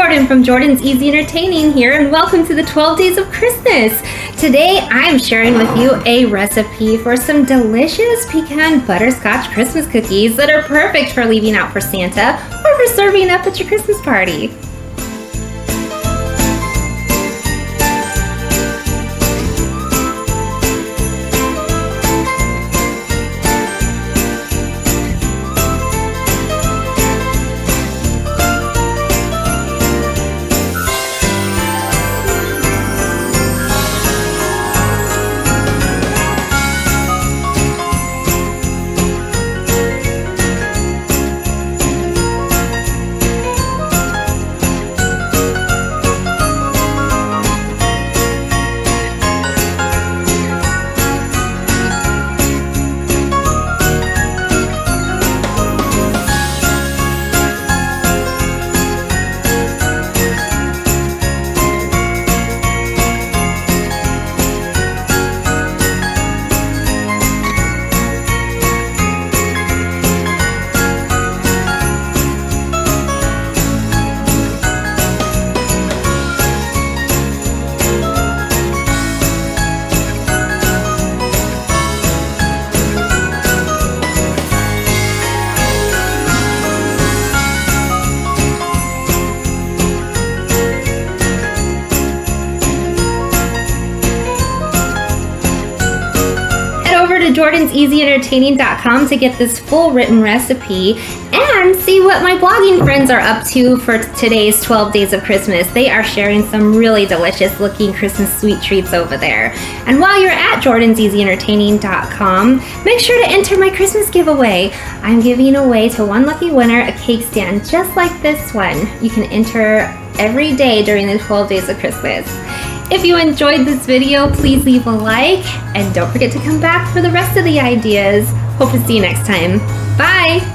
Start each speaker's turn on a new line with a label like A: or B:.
A: Jordan from Jordan's Easy Entertaining here, and welcome to the 12 Days of Christmas. Today I'm sharing with you a recipe for some delicious pecan butterscotch Christmas cookies that are perfect for leaving out for Santa or for serving up at your Christmas party. Over to jordanseasyentertaining.com to get this full written recipe and see what my blogging friends are up to for today's 12 Days of Christmas. They are sharing some really delicious looking Christmas sweet treats over there. And while you're at jordanseasyentertaining.com, make sure to enter my Christmas giveaway. I'm giving away to one lucky winner a cake stand just like this one. You can enter every day during the 12 Days of Christmas. If you enjoyed this video, please leave a like and don't forget to come back for the rest of the ideas. Hope to see you next time. Bye!